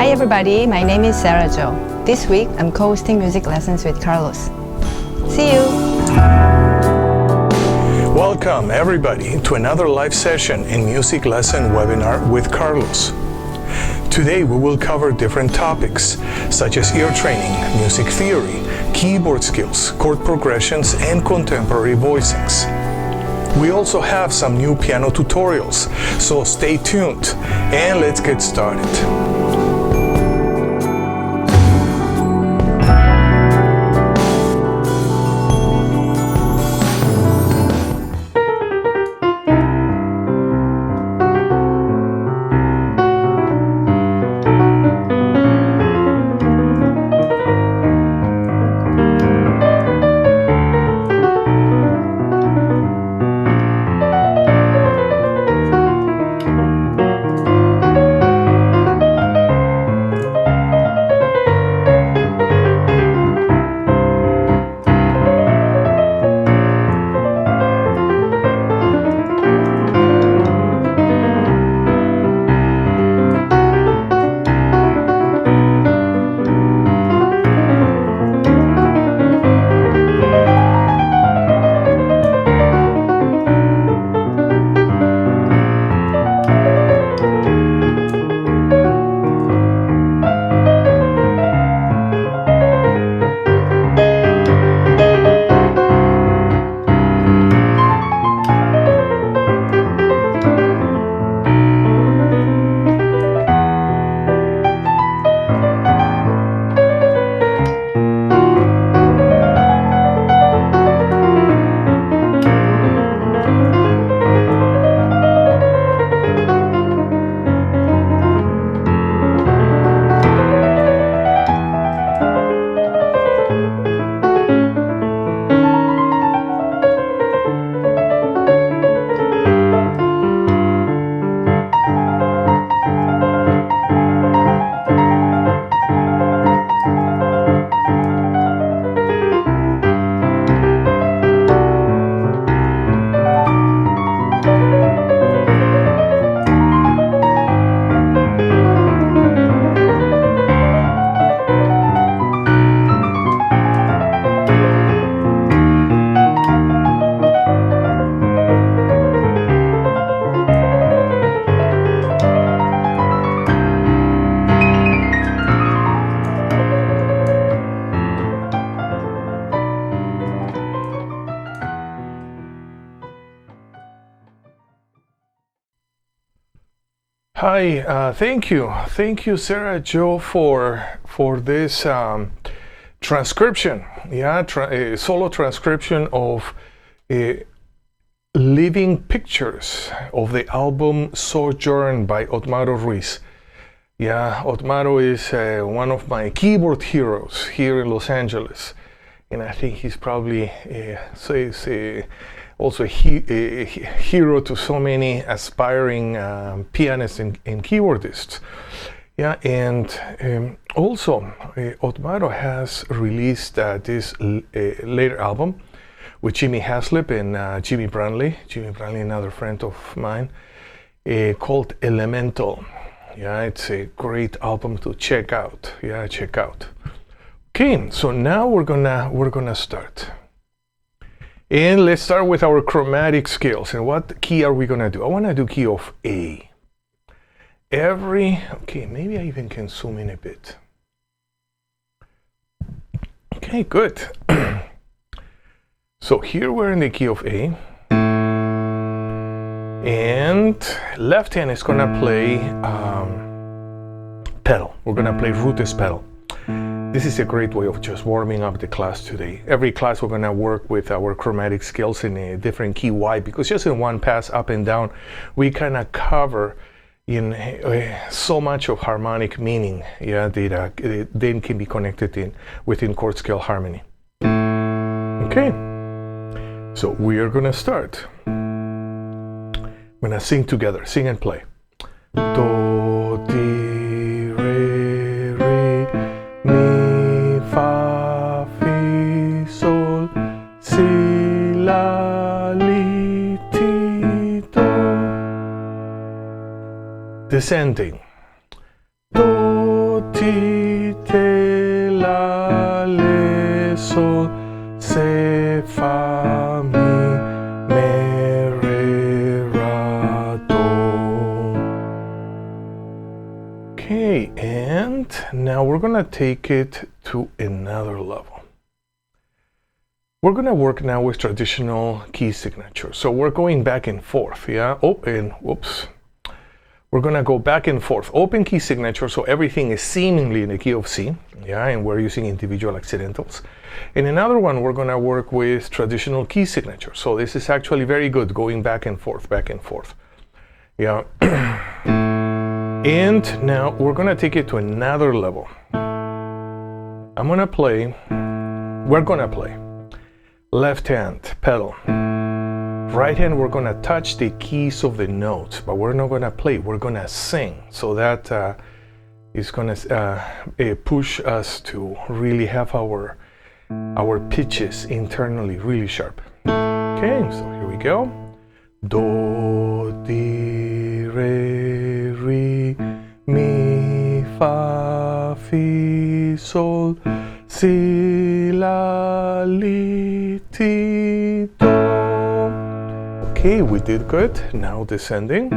Hi everybody, my name is Sera Jo. This week I'm co-hosting music lessons with Carlos. See you! Welcome everybody to another live session in music lesson webinar with Carlos. Today we will cover different topics such as ear training, music theory, keyboard skills, chord progressions, and contemporary voicings. We also have some new piano tutorials, so stay tuned and let's get started. Hi, thank you, Sera Jo, for this transcription. Yeah, solo transcription of living pictures of the album Sojourn by Otmaro Ruiz. Yeah, Otmaro is one of my keyboard heroes here in Los Angeles, and I think he's probably also a hero to so many aspiring pianists and keyboardists. Yeah, and also Otmaro has released this later album with Jimmy Haslip and Jimmy Brantley, another friend of mine, called Elemental. Yeah, it's a great album to check out. Yeah, check out. Okay, so now we're gonna start. And let's start with our chromatic scales. And what key are we gonna do? I wanna do key of A. Okay, maybe I even can zoom in a bit. Okay, good. So here we're in the key of A. And left hand is gonna play pedal. We're gonna play rootless pedal. This is a great way of just warming up the class today. Every class we're gonna work with our chromatic scales in a different key. Why? Because just in one pass up and down, we kind of cover in so much of harmonic meaning, yeah, that then can be connected within chord scale harmony. Okay, so we are gonna start. I'm gonna sing together, sing and play. Do, di, re, re, mi, fa, fi, sol, si, la, li, ti, do. Descending. Do, ti, te, la, le, sol, se, fa, mi, me, re, ra, do. Okay, and now we're gonna take it to another level. We're gonna work now with traditional key signature. So we're going back and forth, yeah? Oh, and whoops. We're gonna go back and forth. Open key signature, so everything is seemingly in the key of C, yeah? And we're using individual accidentals. In another one, we're gonna work with traditional key signature. So this is actually very good, going back and forth, yeah? And now we're gonna take it to another level. We're gonna play left hand pedal. Right hand, we're gonna touch the keys of the notes, but we're not gonna play, we're gonna sing. So that is gonna push us to really have our pitches internally really sharp. Okay, so here we go. Do, di, re, re, mi, fa, fi, sol, si, la, li, ti, do. Okay, we did good. Now descending.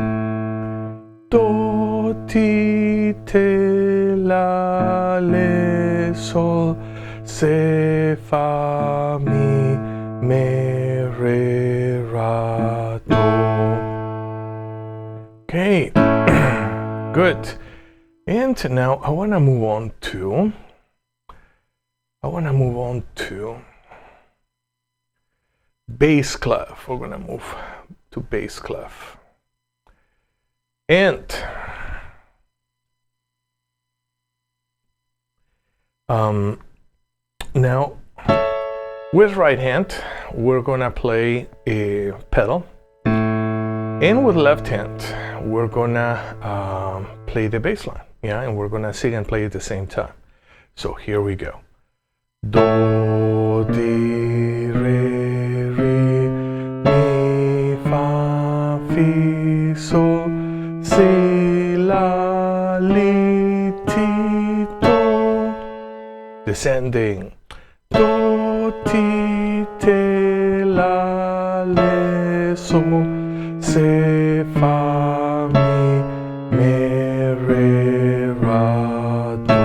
Do, ti, te, la, le, sol, se, fa, mi, me, re, ra, do. Okay, good. And now I want to move on to bass clef. We're gonna move to bass clef. And now with right hand, we're gonna play a pedal. And with left hand, we're gonna play the bass line. Yeah, and we're gonna sing and play at the same time. So here we go. Do, di, re, re, mi, fa, fi, sol, si, la, li, ti, do. Descending. Do, ti, te, la, le, sol, se, fa, mi, me, re, ra, do.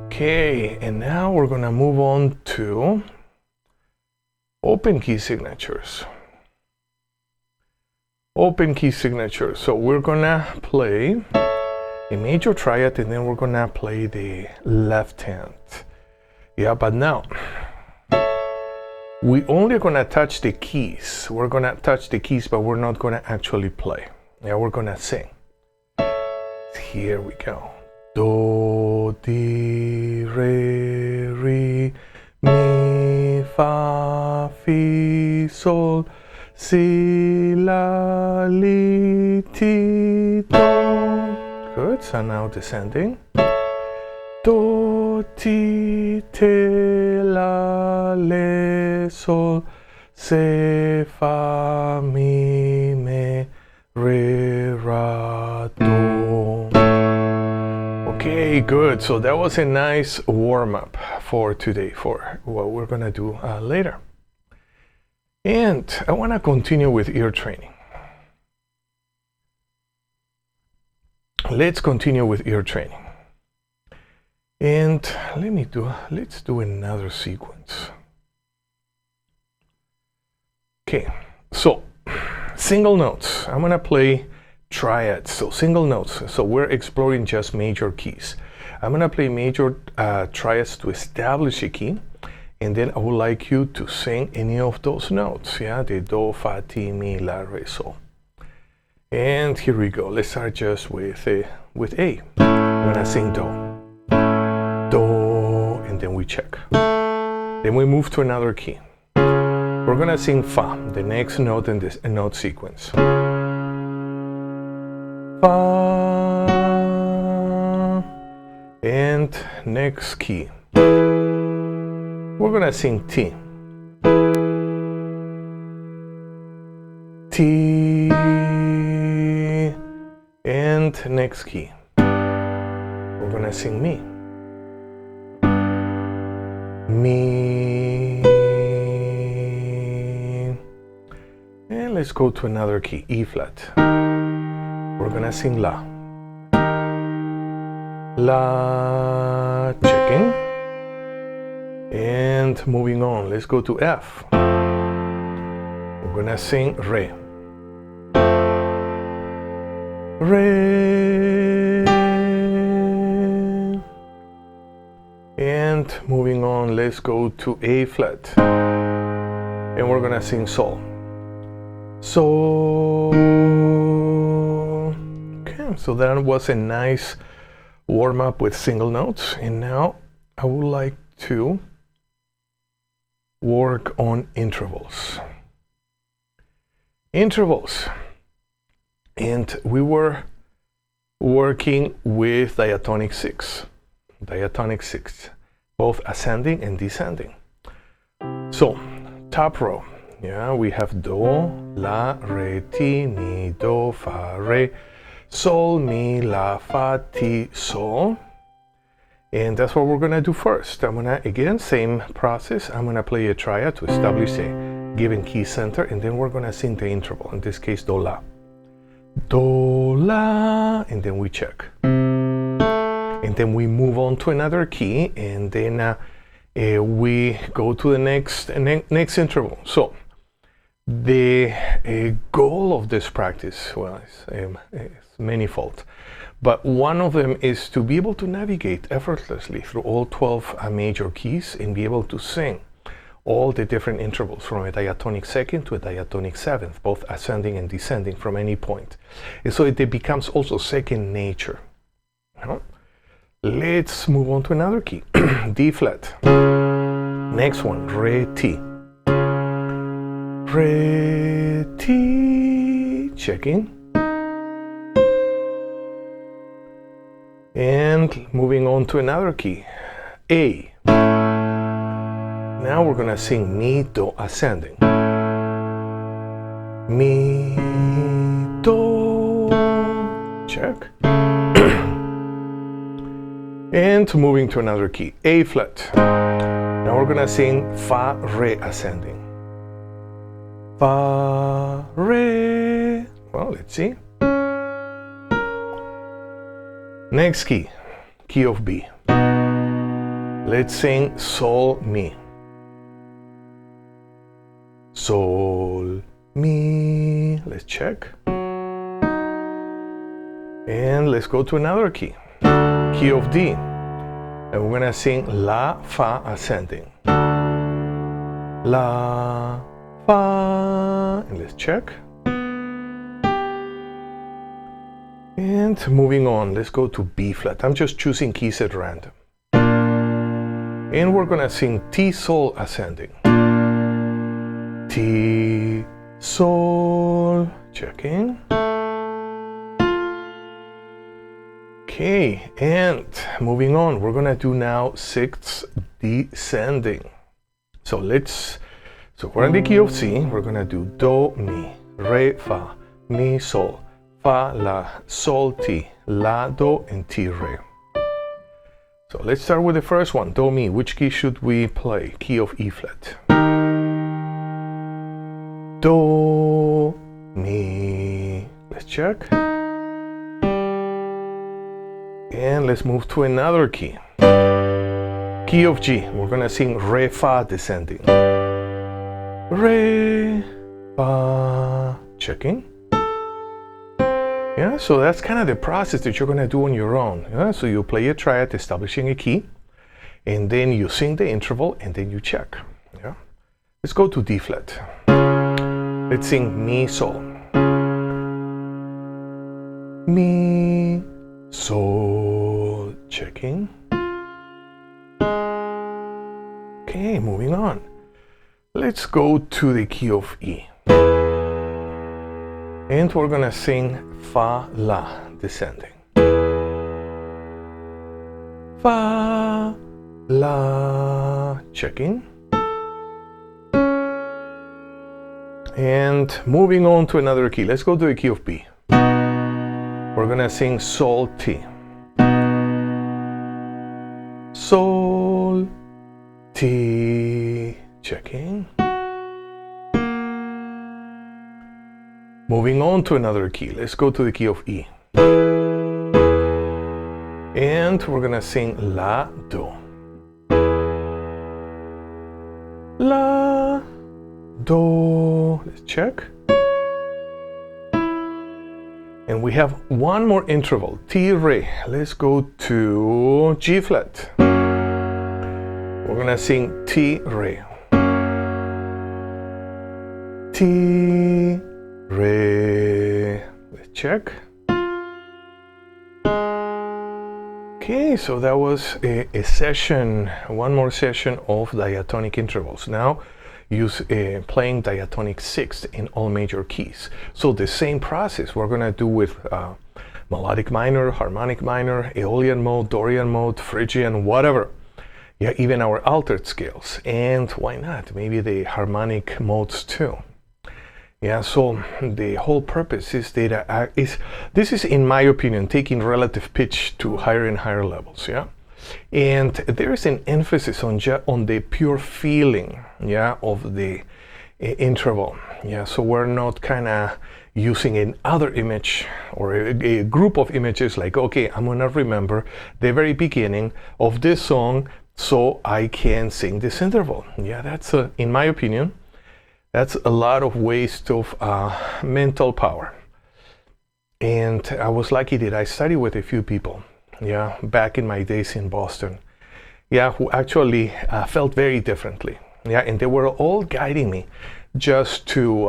Okay, and now we're gonna move on to open key signatures. Open key signatures. So we're gonna play a major triad and then we're gonna play the left hand. Yeah, but now we only gonna touch the keys. We're gonna touch the keys, but we're not gonna actually play. Yeah, we're gonna sing. Here we go. Do, di, re, re, mi, fa, fi, sol, si, la, li, ti, do. Good, so now descending. Do, ti, te, la, le, sol, se, fa, mi, me, re, ra, do. Okay, good. So that was a nice warm-up for today, for what we're gonna do later. And I wanna continue with ear training. Let's continue with ear training. And let's do another sequence. Okay, so single notes. I'm gonna play triads, so single notes. So we're exploring just major keys. I'm gonna play major triads to establish a key, and then I would like you to sing any of those notes. Yeah, the do, fa, ti, mi, la, re, sol. And here we go. Let's start just with A. I'm gonna sing do, and then we check. Then we move to another key. We're gonna sing fa, the next note in this note sequence. Fa, and next key. We're gonna sing T. T, and next key. we're gonna sing Mi. Mi. And let's go to another key, E flat. We're gonna sing La. La, checking. And moving on, let's go to F. We're gonna sing Re. Re. And moving on, let's go to A flat. And we're gonna sing Sol. Sol. Okay, so that was a nice warm up with single notes. And now I would like to work on intervals. Intervals. And we were working with diatonic 6. Diatonic 6, both ascending and descending. So, top row, yeah, we have Do, La, Re, Ti, Mi, Do, Fa, Re, Sol, Mi, La, Fa, Ti, Sol. And that's what we're gonna do first. I'm gonna, again, same process. I'm gonna play a triad to establish a given key center, and then we're gonna sing the interval, in this case, Do, La. Do, La, and then we check. And then we move on to another key, and then we go to the next interval. So the goal of this practice, well, it's manifold, but one of them is to be able to navigate effortlessly through all 12 major keys and be able to sing all the different intervals from a diatonic second to a diatonic seventh, both ascending and descending from any point. And so it becomes also second nature. You know? Let's move on to another key, D flat. Next one, Re, Ti. Re, Ti, checking. And moving on to another key, A. Now we're gonna sing Mi, Do, ascending. Mi, Do, check. And moving to another key, A flat. Now we're gonna sing Fa, Re, ascending. Fa, Re. Well, let's see. Next key, key of B. Let's sing Sol, Mi. Sol, Mi. Let's check. And let's go to another key, key of D. And we're gonna sing La, Fa, ascending. La, Fa. And let's check. And moving on, let's go to B flat. I'm just choosing keys at random. And we're gonna sing Ti, Sol, ascending. Ti, Sol, checking. Okay, and moving on, we're gonna do now 6 descending. So we're in the key of C. We're gonna do Do, Mi, Re, Fa, Mi, Sol, Fa, La, Sol, Ti, La, Do, and Ti, Re. So let's start with the first one, Do, Mi. Which key should we play? Key of E flat. Do, Mi. Let's check. And let's move to another key. Key of G. We're gonna sing Re, Fa, descending. Re, Fa, checking. Yeah, so that's kind of the process that you're gonna do on your own. Yeah? So you play a triad, establishing a key, and then you sing the interval, and then you check. Yeah. Let's go to D flat. Let's sing Mi, Sol. Mi, Sol, checking. Okay, moving on. Let's go to the key of E. And we're gonna sing Fa, La, descending. Fa, La, checking. And moving on to another key. Let's go to the key of B. We're gonna sing Sol, Ti. Sol, Ti, checking. Moving on to another key. Let's go to the key of E. And we're gonna sing La, Do. La, Do. Let's check. And we have one more interval, Ti, Re. Let's go to G flat. We're gonna sing Ti, Re. Ti, Re. Let's check. Okay, so that was a session, one more session of diatonic intervals. Now, use playing diatonic sixth in all major keys. So the same process we're gonna do with melodic minor, harmonic minor, Aeolian mode, Dorian mode, Phrygian, whatever. Yeah, even our altered scales. And why not? Maybe the harmonic modes too. Yeah, so the whole purpose is that this is, in my opinion, taking relative pitch to higher and higher levels. Yeah. And there is an emphasis on the pure feeling, yeah, of the interval. Yeah, so we're not kind of using another image or a group of images like, okay, I'm gonna remember the very beginning of this song so I can sing this interval. Yeah, that's in my opinion, that's a lot of waste of mental power. And I was lucky that I studied with a few people. Yeah, back in my days in Boston, yeah, who actually felt very differently. Yeah, and they were all guiding me just to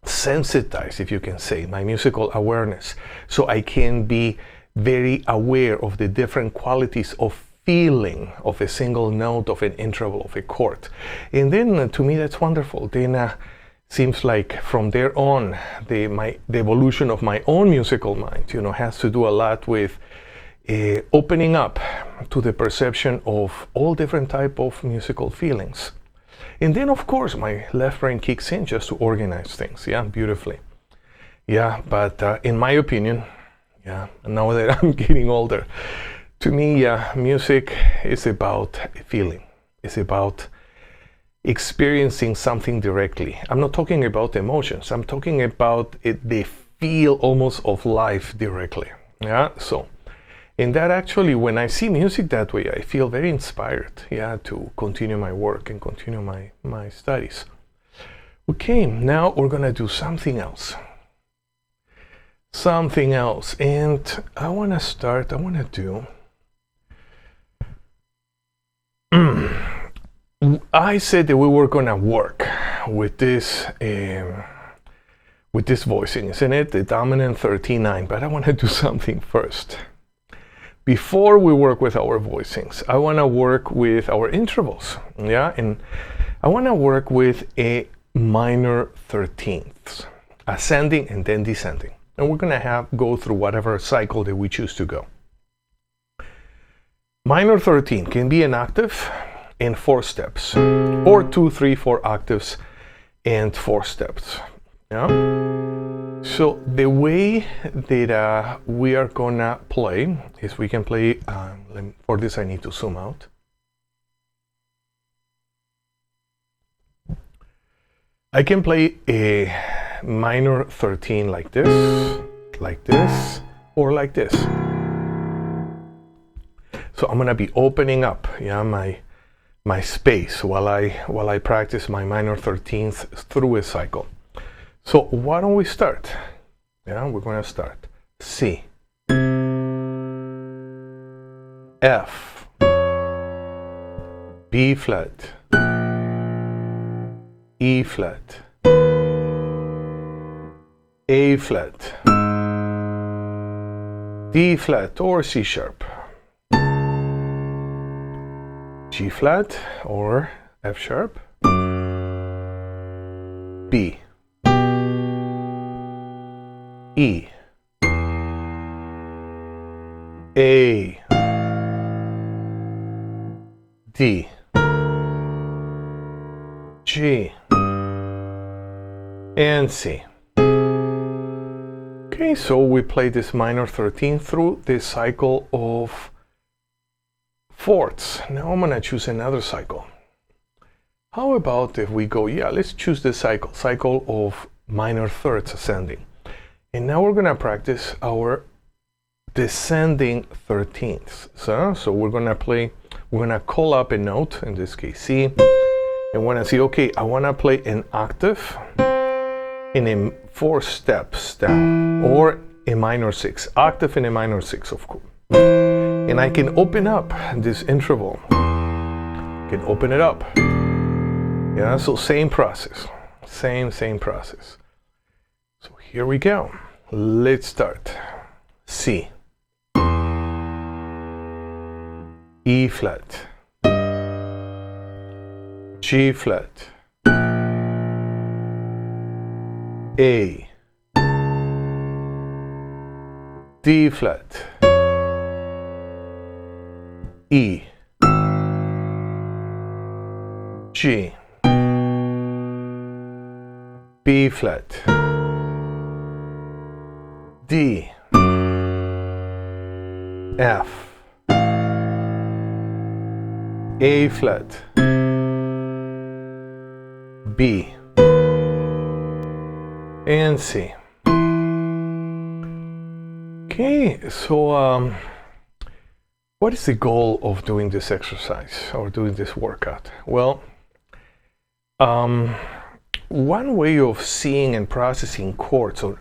sensitize, if you can say, my musical awareness, so I can be very aware of the different qualities of feeling of a single note, of an interval, of a chord. And then to me, that's wonderful. Then seems like from there on, the evolution of my own musical mind, you know, has to do a lot with opening up to the perception of all different type of musical feelings. And then, of course, my left brain kicks in just to organize things, yeah, beautifully. Yeah, but in my opinion, yeah, now that I'm getting older, to me, music is about feeling. It's about experiencing something directly. I'm not talking about emotions. I'm talking about the feel almost of life directly. Yeah, so in that, actually, when I see music that way, I feel very inspired, yeah, to continue my work and continue my studies. Okay, now we're gonna do something else. Something else, and I wanna do I said that we were gonna work with this voicing, isn't it? The dominant 13/9, but I wanna do something first. Before we work with our voicings, I wanna work with our intervals, yeah? And I wanna work with a minor 13ths, ascending and then descending. And we're gonna go through whatever cycle that we choose to go. Minor 13 can be an octave in 4 steps, or 2, 3, 4 octaves and 4 steps. Yeah. So the way that we are gonna play is we can play. For this, I need to zoom out. I can play a minor 13 like this, or like this. So I'm gonna be opening up, yeah, my space while I practice my minor 13th through a cycle. So why don't we start? Yeah, we're gonna start C, F, B flat, E flat, A flat, D flat or C sharp, G flat or F sharp, B, E, A, D, G, and C. Okay, so we play this minor 13 through this cycle of fourths. Now I'm gonna choose another cycle. How about if we go, let's choose this cycle of minor thirds ascending. And now we're gonna practice our descending 13ths. So we're gonna call up a note, in this case C, and wanna see, okay, I wanna play an octave in a 4 steps down, or a minor 6, octave in a minor 6, of course. And I can open up this interval, can open it up. Yeah, so same process, same process. So here we go. Let's start. C, E flat, G flat, A, D flat, E, G, B flat, D, F, A flat, B, and C. Okay, so what is the goal of doing this exercise or doing this workout? Well, one way of seeing and processing chords or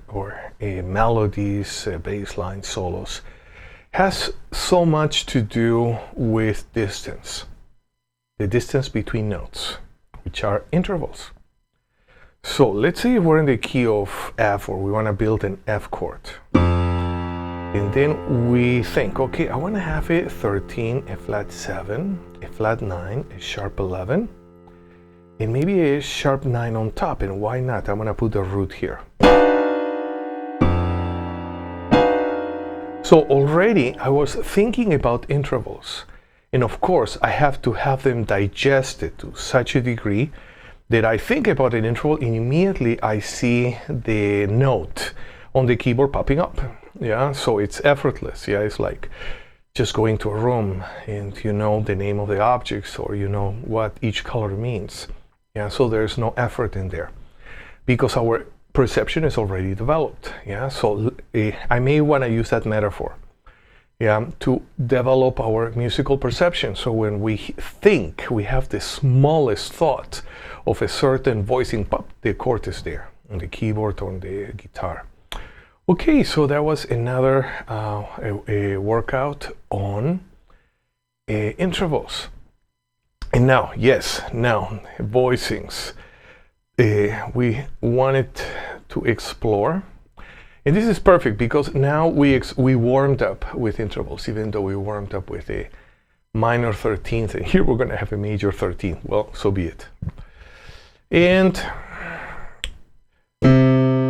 melodies, bass lines, solos, has so much to do with distance. The distance between notes, which are intervals. So let's say we're in the key of F, or we want to build an F chord. And then we think, okay, I want to have a 13, a flat 7, a flat 9, a sharp 11, and maybe a sharp 9 on top. And why not? I'm going to put the root here. So already I was thinking about intervals. And of course, I have to have them digested to such a degree that I think about an interval and immediately I see the note on the keyboard popping up. Yeah, so it's effortless. Yeah, it's like just going to a room and you know the name of the objects, or you know what each color means. Yeah, so there's no effort in there because our perception is already developed. Yeah, so I may want to use that metaphor. Yeah, to develop our musical perception. So when we think, we have the smallest thought of a certain voicing, pop, the chord is there on the keyboard or on the guitar. Okay, so that was another a workout on intervals. And now, now voicings. We wanted to explore. And this is perfect because now we warmed up with intervals, even though we warmed up with a minor 13th. And here we're going to have a major 13th. Well, so be it. And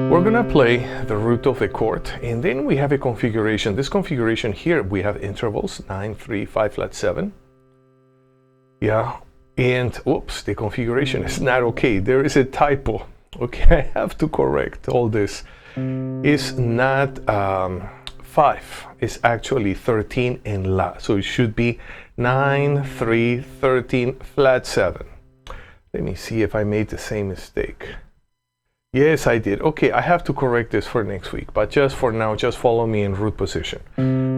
we're going to play the root of the chord. And then we have a configuration. This configuration here, we have intervals, 9, 3, 5, flat 7. Yeah. And oops, the configuration is not okay. There is a typo. Okay, I have to correct all this. It's not 5, it's actually 13 in La. So it should be 9, 3, 13, flat 7. Let me see if I made the same mistake. Yes, I did. Okay, I have to correct this for next week, but just for now, just follow me in root position.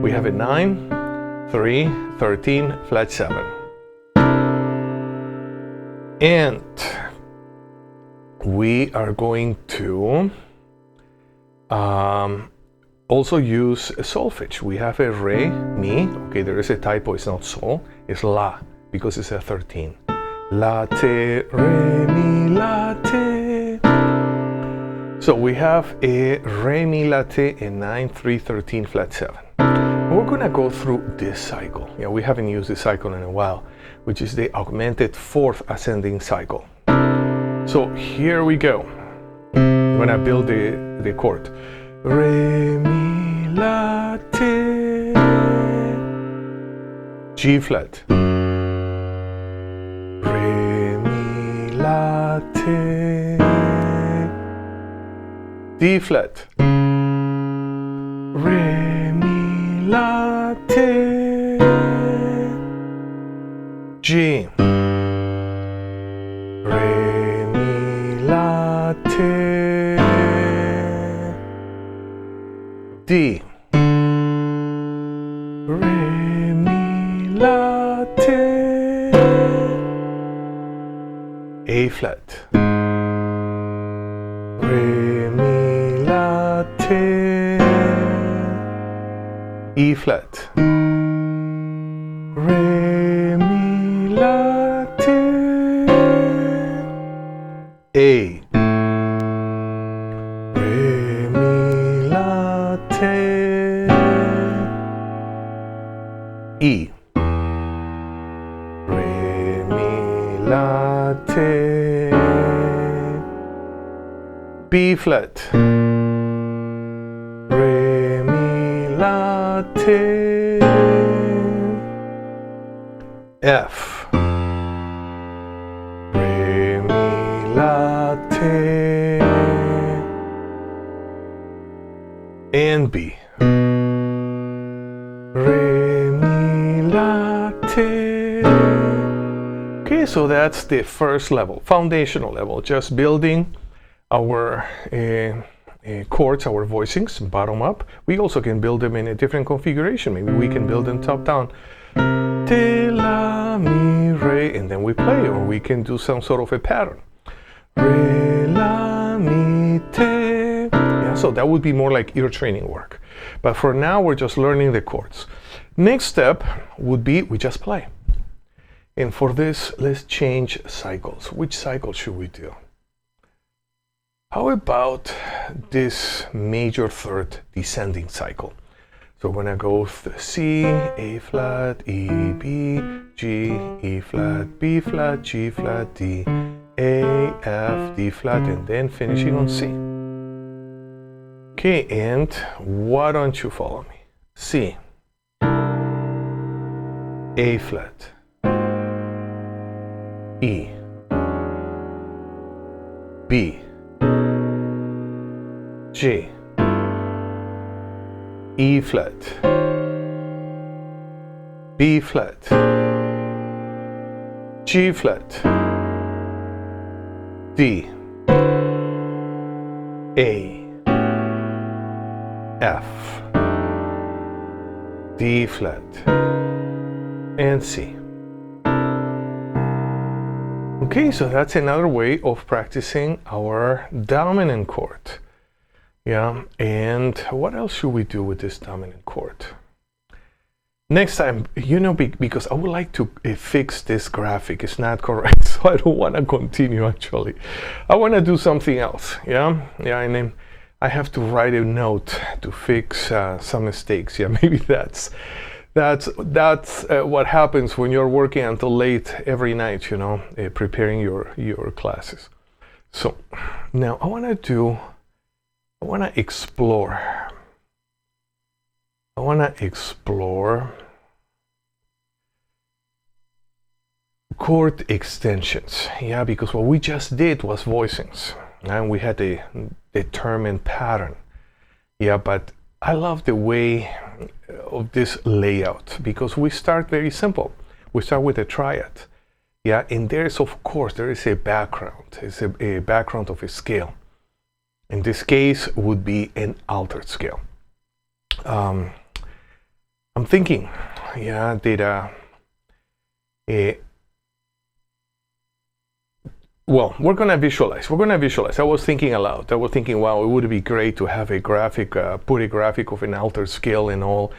We have a 9, 3, 13, flat 7. And we are going to also use a solfege. We have a re, mi. Okay, there is a typo. It's not sol. It's la because it's a 13. La, te, re, mi, la, te. So we have a re, mi, la, te, a 9, 3, 13, flat 7. We're going to go through this cycle. Yeah, we haven't used this cycle in a while, which is the augmented 4th ascending cycle. So here we go. I'm going to build the chord. Re, mi, la, te. G flat. Re, mi, la, te. D flat. Re, mi, la, te. D, Re, Mi, La, Te, A flat, Re, Mi, La, Te, E flat, Re, Mi, La, Te, A, Re, Mi, La, Te, E, Re, Mi, La, Te, B flat, Re, Mi, La, Te, F, Re, Mi, La, Te, and B, Re, Mi, La, Te. Okay, so that's the first level, foundational level, just building our chords, our voicings, bottom up. We also can build them in a different configuration. Maybe we can build them top down. Te, la, mi, re, and then we play, or we can do some sort of a pattern. Re, la, mi, te. Yeah, so that would be more like ear training work. But for now, we're just learning the chords. Next step would be we just play. And for this, let's change cycles. Which cycle should we do? How about this major third descending cycle? So we're gonna go C, A flat, E, B, G, E flat, B flat, G flat, D, A, F, D flat, and then finishing on C. Okay, and why don't you follow me? C, A flat, E, B, G, E flat, B flat, G flat, D, A, F, D flat, and C. Okay, so that's another way of practicing our dominant chord. Yeah, and what else should we do with this dominant chord? Next time, because I would like to fix this graphic. It's not correct, so I don't want to continue actually. I want to do something else, yeah, and then I have to write a note to fix some mistakes. Yeah, maybe that's what happens when you're working until late every night, preparing your classes. So now I want to explore chord extensions. Yeah, because what we just did was voicings, and we had a determined pattern. Yeah, but I love the way of this layout because we start very simple. We start with a triad. Yeah, and there is a background. It's a background of a scale. In this case, would be an altered scale. I'm thinking, yeah, that well, we're gonna visualize. I was thinking aloud. I was thinking, wow, it would be great to have a graphic, put a graphic of an altered scale and all,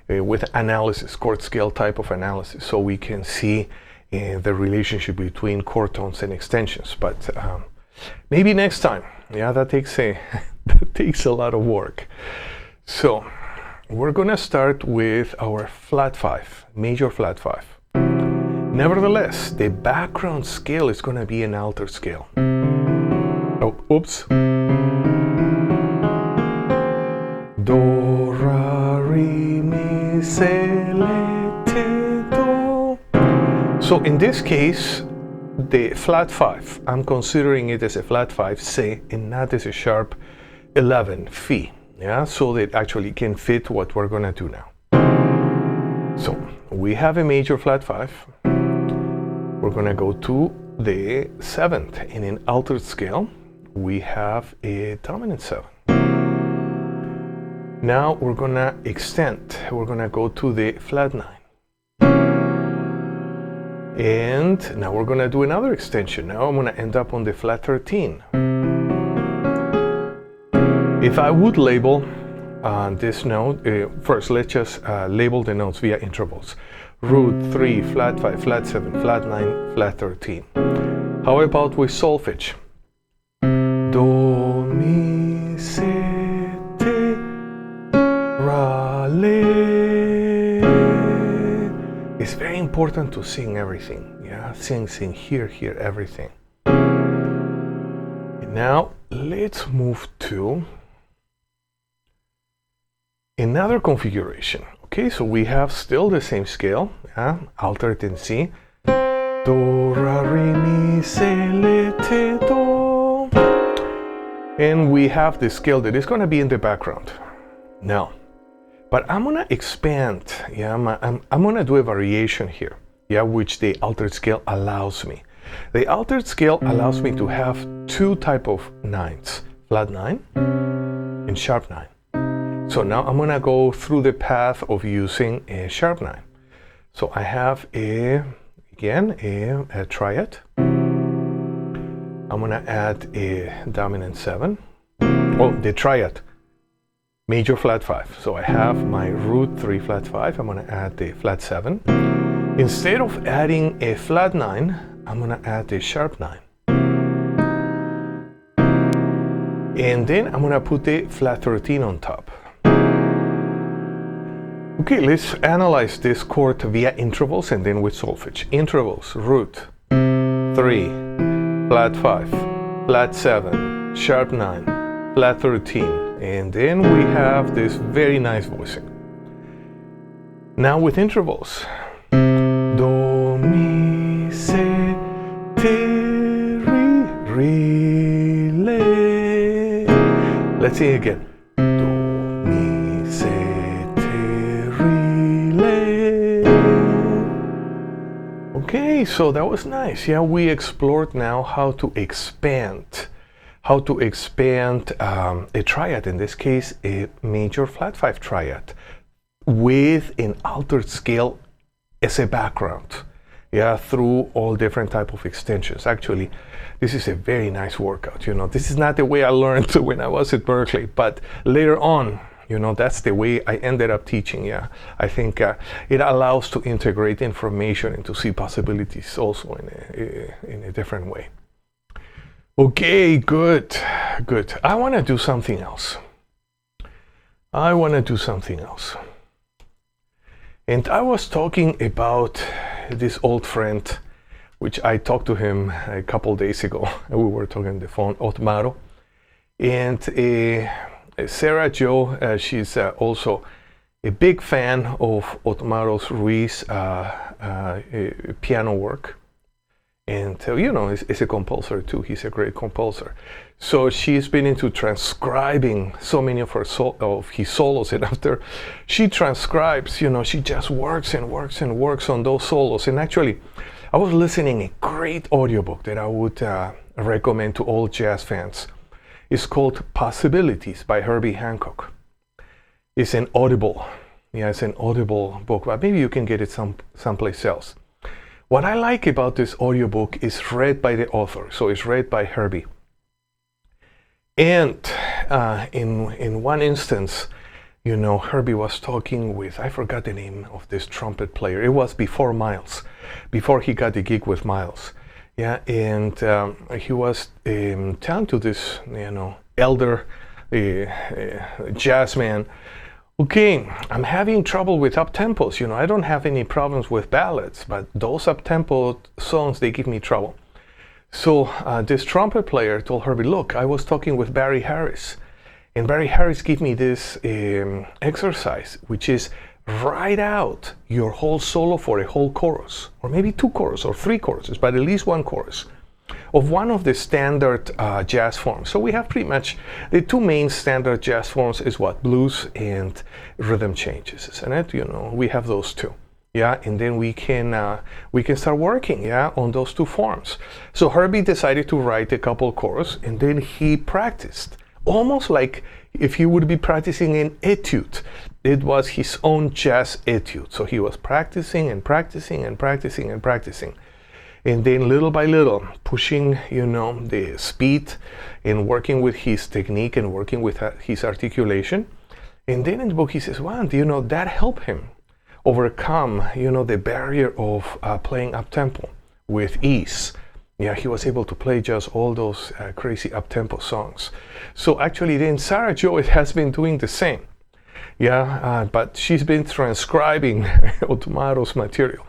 with analysis, chord scale type of analysis, so we can see the relationship between chord tones and extensions. But maybe next time. Yeah, that takes a lot of work. So we're gonna start with our flat 5, major flat 5. Nevertheless, the background scale is gonna be an altered scale. Oh, oops. Do, ra, re, mi, se, le, te, do. So in this case, the flat 5, I'm considering it as a flat 5 C and not as a sharp 11 Fi. Yeah, so that actually can fit what we're gonna do now. So we have a major flat 5. We're gonna go to the 7th. In an altered scale, we have a dominant 7. Now we're gonna extend. We're gonna go to the flat 9. And now we're gonna do another extension. Now I'm gonna end up on the flat 13. If I would label this note, first let's just label the notes via intervals. Root 3, flat 5, flat 7, flat 9, flat 13. How about with solfege? Do, mi, se, te, ra, le. It's very important to sing everything. Yeah, sing, hear, everything. And now let's move to another configuration. Okay, so we have still the same scale, altered in C. Do, ra, re, mi, se, le, te, do. And we have the scale that is going to be in the background. Now, but I'm going to expand, I'm going to do a variation here, which the altered scale allows me. The altered scale allows me to have two type of 9s, flat 9 and sharp 9. So now I'm gonna go through the path of using a sharp 9. So I have a triad. I'm gonna add a dominant 7. Oh, the triad, major flat 5. So I have my root 3 flat 5. I'm gonna add the flat 7. Instead of adding a flat 9, I'm gonna add a sharp 9. And then I'm gonna put the flat 13 on top. Okay, let's analyze this chord via intervals and then with solfege. Intervals, root 3, flat 5, flat 7, sharp 9, flat 13, and then we have this very nice voicing. Now with intervals, do, mi, se, te, re, le. Let's see again. Okay, so that was nice. Yeah, we explored now how to expand a triad, in this case a major flat 5 triad, with an altered scale as a background, through all different type of extensions. Actually, this is a very nice workout. This is not the way I learned when I was at Berkeley, but later on, that's the way I ended up teaching. I think it allows to integrate information and to see possibilities also in a different way. Okay, good. I want to do something else. And I was talking about this old friend, which I talked to him a couple days ago. We were talking on the phone, Otmaro. And Sera Joe, she's also a big fan of Otmaro's Ruiz piano work. And is a composer too. He's a great composer. So she's been into transcribing so many of his solos, and after she transcribes, she just works on those solos. And actually, I was listening a great audiobook that I would recommend to all jazz fans. It's called Possibilities by Herbie Hancock. It's an audible book, but maybe you can get it someplace else. What I like about this audiobook is read by the author, so it's read by Herbie. And in one instance, Herbie was talking with, I forgot the name of this trumpet player. It was before he got the gig with Miles. And he was telling to this, elder jazz man, okay, I'm having trouble with up-tempos. I don't have any problems with ballads, but those up-tempo songs, they give me trouble. So this trumpet player told Herbie, look, I was talking with Barry Harris, and Barry Harris gave me this exercise, which is write out your whole solo for a whole chorus, or maybe 2 choruses or 3 choruses, but at least 1 chorus of one of the standard jazz forms. So we have pretty much the 2 main standard jazz forms is what? Blues and rhythm changes, isn't it? We have those 2. And then we can start working, on those 2 forms. So Herbie decided to write a couple choruses, and then he practiced, almost like if he would be practicing an etude. It was his own jazz etude. So he was practicing and practicing and practicing and practicing. And then little by little, pushing, the speed and working with his technique and working with his articulation. And then in the book he says, wow, that helped him overcome, the barrier of playing up-tempo with ease. Yeah, he was able to play just all those crazy up-tempo songs. So actually then Sarah Jo has been doing the same. Yeah, but she's been transcribing Otmaro's material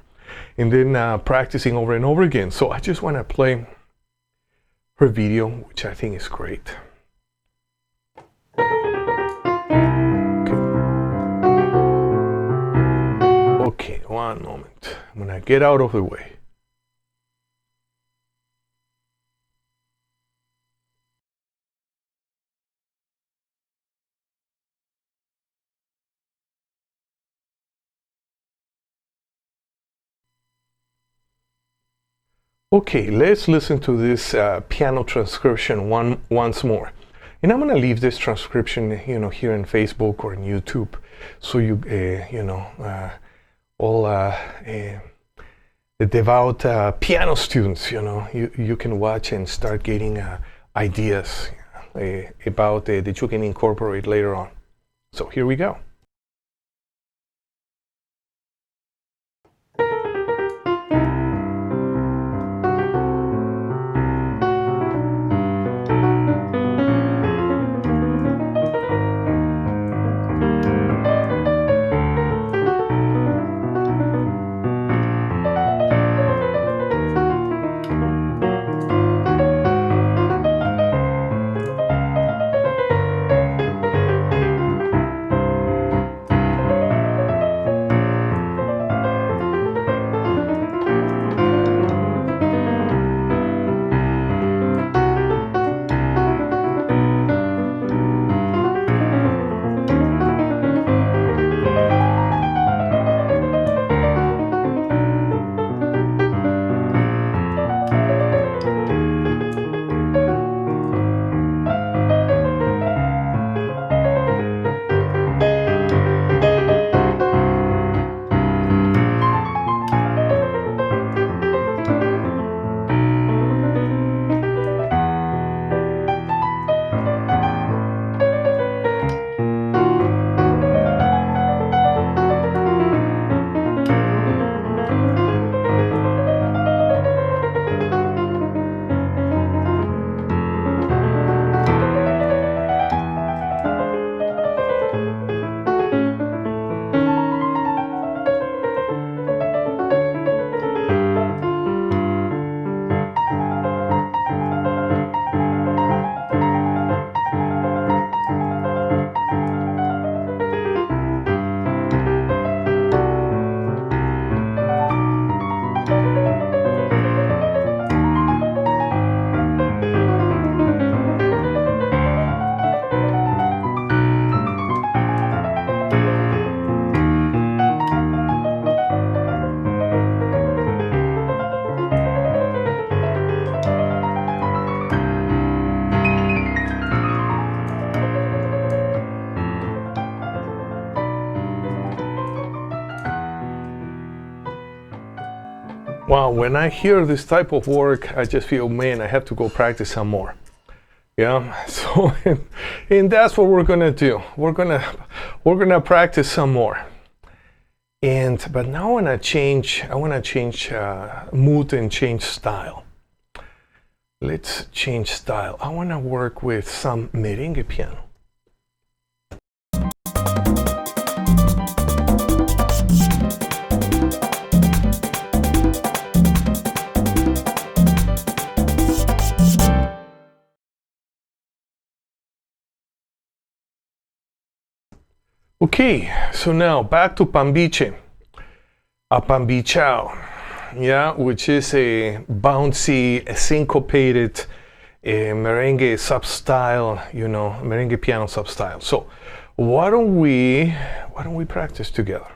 and then practicing over and over again. So I just want to play her video, which I think is great. Okay, one moment. I'm gonna get out of the way. Okay, let's listen to this piano transcription once more. And I'm gonna leave this transcription, here in Facebook or in YouTube, so you, all the devout piano students, you can watch and start getting ideas about that you can incorporate later on. So here we go. Wow, when I hear this type of work, I just feel, man, I have to go practice some more. Yeah, so and that's what we're gonna do. We're gonna practice some more. But now I wanna change mood and change style. Let's change style. I wanna work with some merengue piano. Okay, so now back to pambiche, a pambichao, yeah, which is a bouncy, syncopated merengue sub-style, merengue piano sub-style. So why don't we practice together?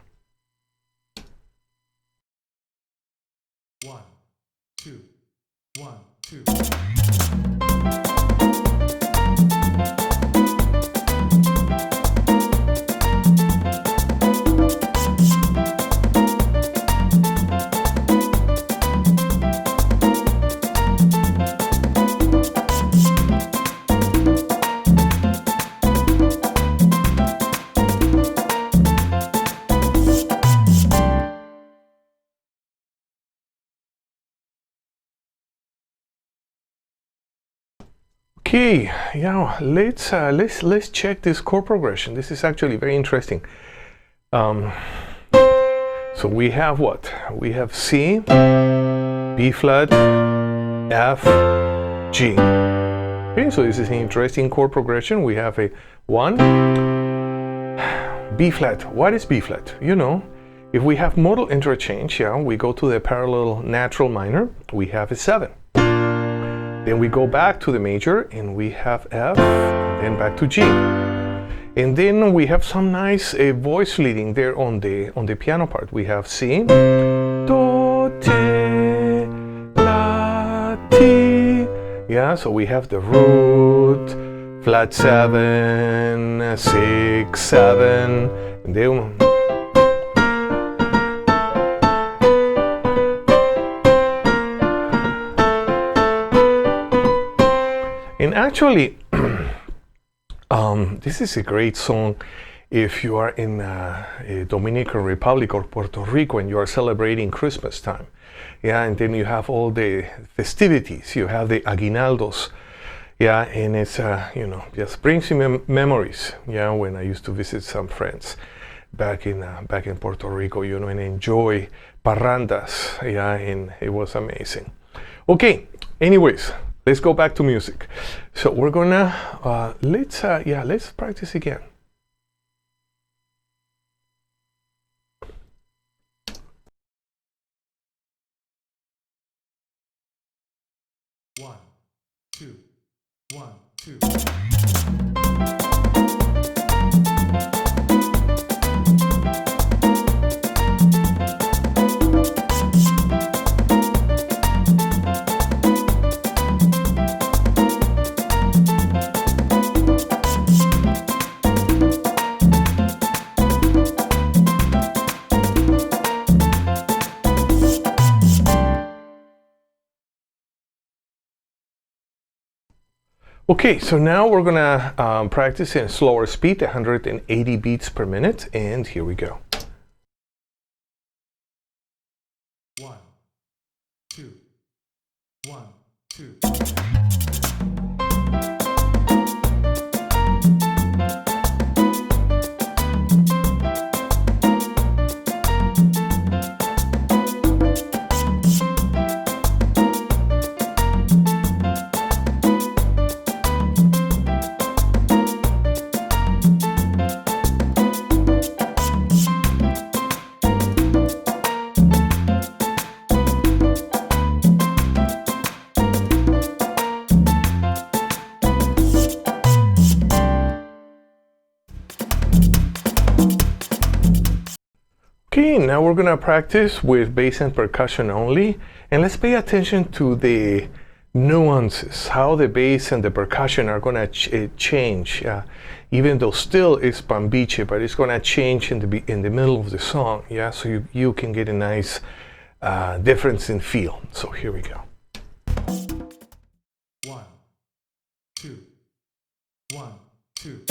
1, 2, 1, 2. Okay, yeah, let's check this chord progression. This is actually very interesting. So we have what? We have C, B flat, F, G. Okay, so this is an interesting chord progression. We have a 1, B flat. What is B flat? You know, if we have modal interchange, yeah, we go to the parallel natural minor, we have a 7. Then we go back to the major and we have F, and then back to G. And then we have some nice voice leading there on the piano part. We have C, Do, Te, La, Ti. Yeah, so we have the root, flat 7, 6, 7, and then actually, this is a great song if you are in Dominican Republic or Puerto Rico and you are celebrating Christmas time. Yeah, and then you have all the festivities. You have the aguinaldos. Yeah, and it's, you know, just brings me memories. Yeah, when I used to visit some friends back in Puerto Rico, you know, and enjoy parrandas. Yeah, and it was amazing. Okay, anyways. Let's go back to music. So we're gonna let's practice again. One, two, 1, 2. Okay, so now we're gonna practice in slower speed, 180 beats per minute, and here we go. 1, 2, 1, 2. Okay, now we're gonna practice with bass and percussion only, and let's pay attention to the nuances, how the bass and the percussion are gonna change. Even though still it's pambiche, but it's gonna change in the middle of the song. Yeah, so you can get a nice difference in feel. So here we go. 1, 2, 1, 2.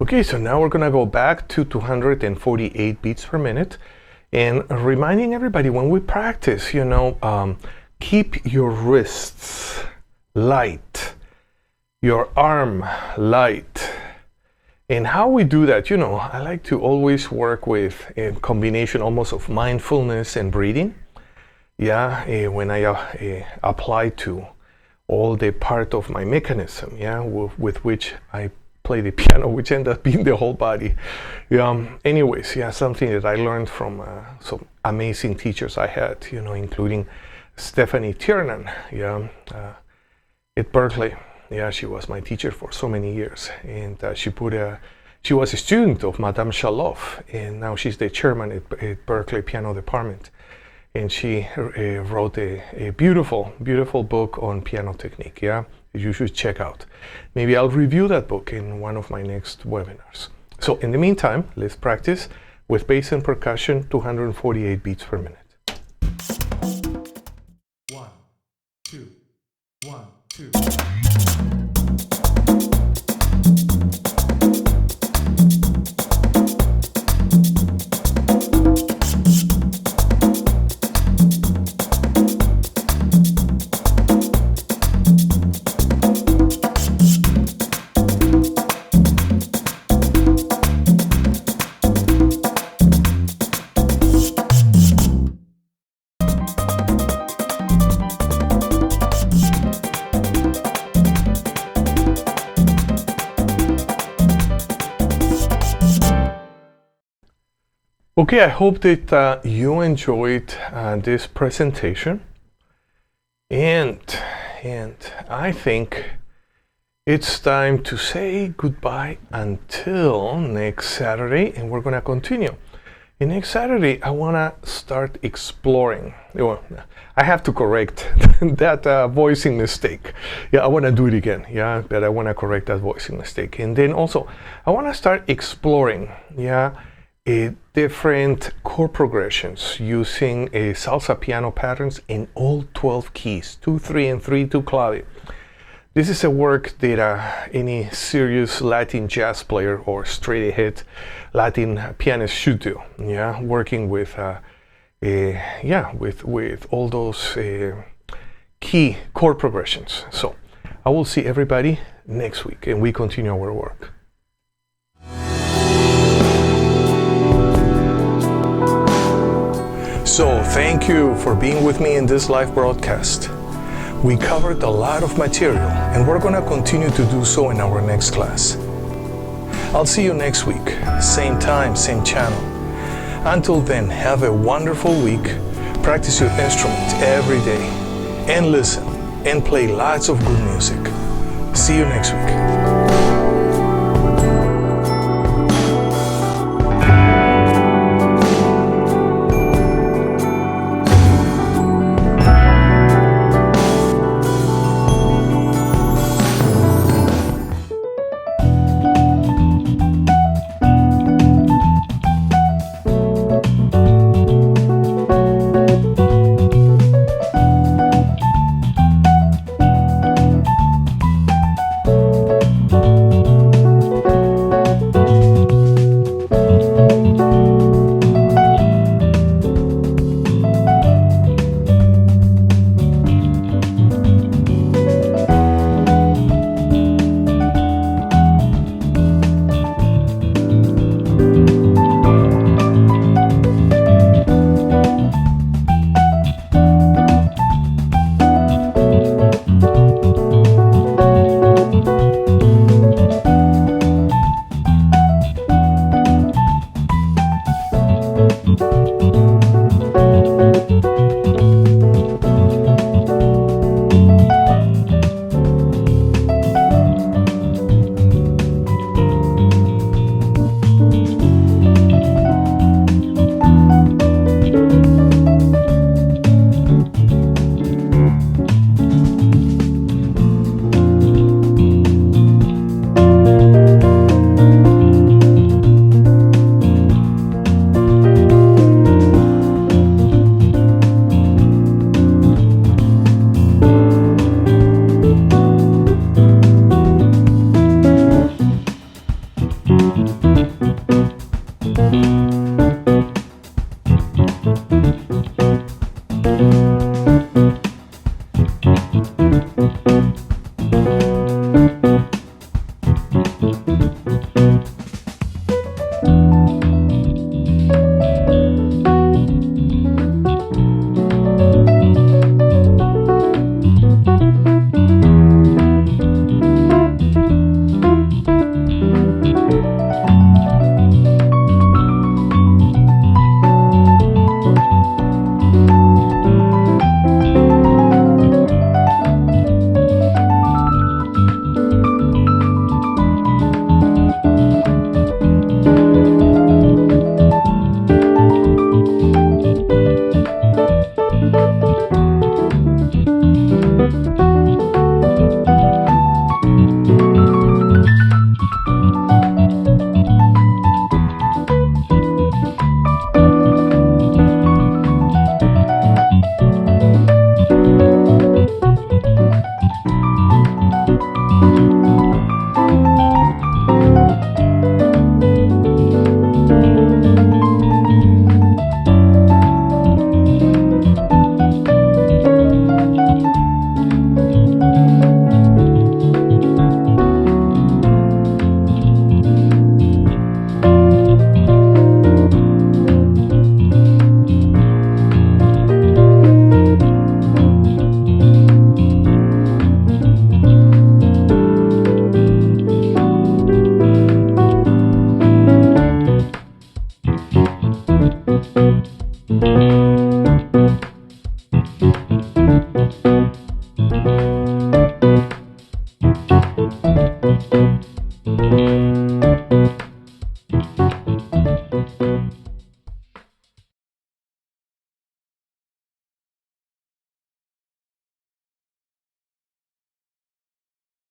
Okay, so now we're gonna go back to 248 beats per minute, and reminding everybody when we practice, you know, keep your wrists light, your arm light. And how we do that, you know, I like to always work with a combination almost of mindfulness and breathing. Yeah, when I apply to all the part of my mechanism, yeah, with which I play the piano, which ends up being the whole body. Anyways, yeah, something that I learned from some amazing teachers I had, you know, including Stephanie Tiernan, yeah, at Berkeley. Yeah, she was my teacher for so many years, and she put a She was a student of Madame Chaloff, and now she's the chairman at Berkeley Piano Department. And she wrote a beautiful, beautiful book on piano technique, yeah? You should check out. Maybe I'll review that book in one of my next webinars. So in the meantime, let's practice with bass and percussion, 248 beats per minute. 1, 2, 1, 2. Okay, I hope that you enjoyed this presentation, and I think it's time to say goodbye until next Saturday, and we're gonna continue. And next Saturday, I wanna start exploring. Well, I have to correct that voicing mistake. Yeah, I wanna do it again. Yeah, but I wanna correct that voicing mistake, and then also I wanna start exploring. Yeah. Different chord progressions using salsa piano patterns in all 12 keys, 2, 3, and 3, 2 clave. This is a work that any serious Latin jazz player or straight ahead Latin pianist should do. Yeah, working with with all those key chord progressions. So I will see everybody next week, and we continue our work. So, thank you for being with me in this live broadcast. We covered a lot of material, and we're going to continue to do so in our next class. I'll see you next week, same time, same channel. Until then, have a wonderful week, practice your instrument every day, and listen, and play lots of good music. See you next week.